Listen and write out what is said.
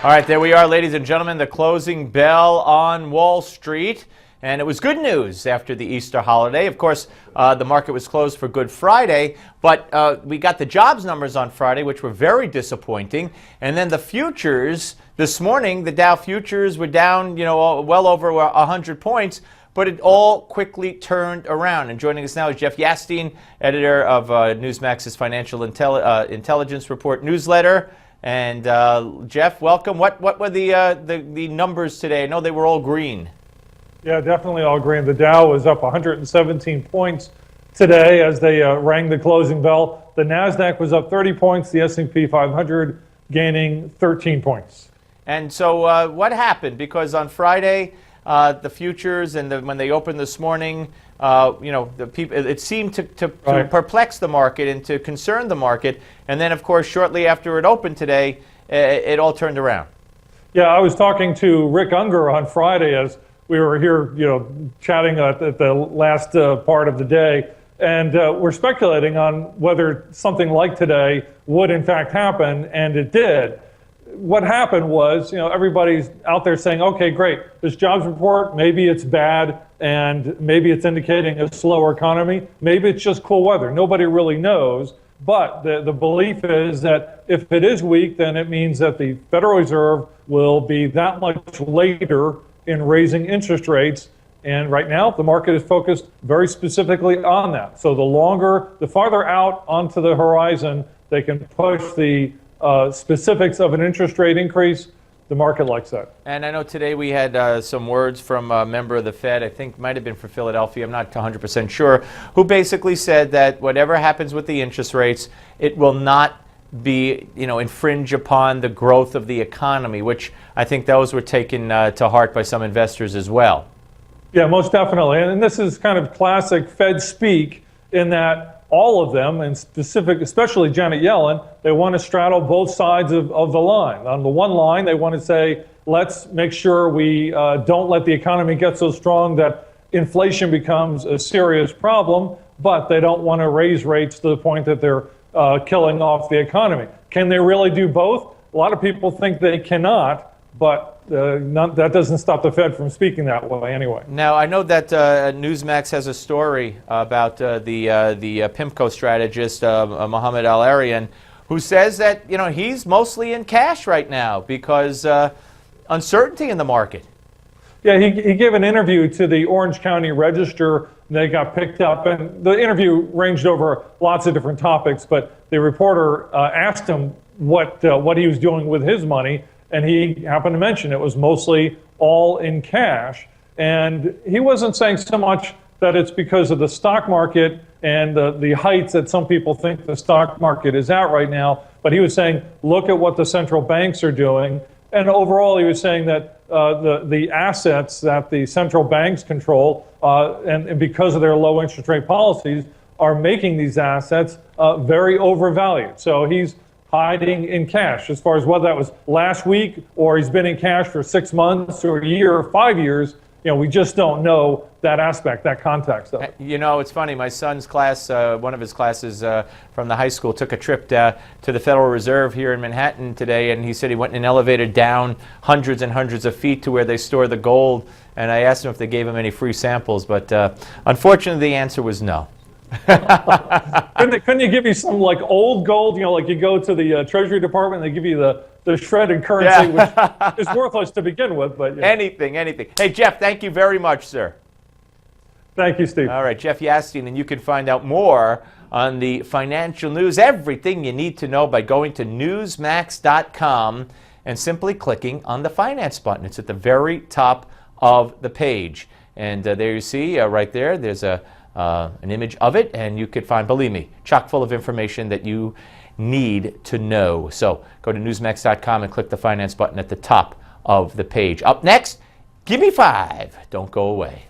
All right, there we are, ladies and gentlemen, the closing bell on Wall Street. And it was good news after the Easter holiday. Of course, the market was closed for Good Friday, but we got the jobs numbers on Friday, which were very disappointing. And then the futures this morning, the Dow futures were down, well over 100 points, but it all quickly turned around. And joining us now is Jeff Yastine, editor of Newsmax's Financial Intelligence Report newsletter. And Jeff, welcome. What were the numbers today? I know they were all green. Yeah, definitely all green. The Dow was up 117 points today as they rang the closing bell. The Nasdaq was up 30 points. The S&P 500 gaining 13 points. And so what happened? Because on Friday, the futures and when they opened this morning, the people, it seemed to perplex the market and to concern the market. And then, of course, shortly after it opened today, it all turned around. Yeah, I was talking to Rick Unger on Friday as we were here, chatting at the last part of the day, and we're speculating on whether something like today would in fact happen, and it did. What happened was, everybody's out there saying, okay, great, this jobs report, maybe it's bad, and maybe it's indicating a slower economy, maybe it's just cool weather. Nobody really knows, but the belief is that if it is weak, then it means that the Federal Reserve will be that much later in raising interest rates, and right now the market is focused very specifically on that. So the farther out onto the horizon they can push the specifics of an interest rate increase, the market likes that. And I know today we had some words from a member of the Fed, I think might have been for Philadelphia, I'm not 100% sure, who basically said that whatever happens with the interest rates, it will not be, infringe upon the growth of the economy, which I think those were taken to heart by some investors as well. Yeah, most definitely. And this is kind of classic Fed speak in that all of them, and especially Janet Yellen, they want to straddle both sides of the line. On the one line, they want to say, let's make sure we don't let the economy get so strong that inflation becomes a serious problem, but they don't want to raise rates to the point that they're killing off the economy. Can they really do both? A lot of people think they cannot, but that doesn't stop the Fed from speaking that way anyway. Now, I know that Newsmax has a story about the PIMCO strategist, Mohammed Al-Arian, who says that he's mostly in cash right now because uncertainty in the market. Yeah, he gave an interview to the Orange County Register. They got picked up, and the interview ranged over lots of different topics, but the reporter asked him what he was doing with his money, and he happened to mention it was mostly all in cash. And he wasn't saying so much that it's because of the stock market and the heights that some people think the stock market is at right now, but he was saying, look at what the central banks are doing. And overall, he was saying that the assets that the central banks control, and because of their low interest rate policies, are making these assets very overvalued. So he's hiding in cash. As far as whether that was last week or he's been in cash for 6 months or a year or 5 years, we just don't know that aspect, that context of it. It's funny. My son's class, one of his classes from the high school, took a trip to the Federal Reserve here in Manhattan today, and he said he went in an elevator down hundreds and hundreds of feet to where they store the gold. And I asked him if they gave him any free samples, but unfortunately the answer was no. Couldn't you give you some old gold? Like you go to the Treasury Department, and they give you the shredded currency, which is worthless to begin with. But anything. Hey, Jeff, thank you very much, sir. Thank you, Steve. All right, Jeff Yastine, and you can find out more on the financial news, everything you need to know by going to Newsmax.com and simply clicking on the finance button. It's at the very top of the page. And there you see, right there, there's an image of it, and you could find, believe me, chock full of information that you need to know. So go to Newsmax.com and click the finance button at the top of the page. Up next, give me 5. Don't go away.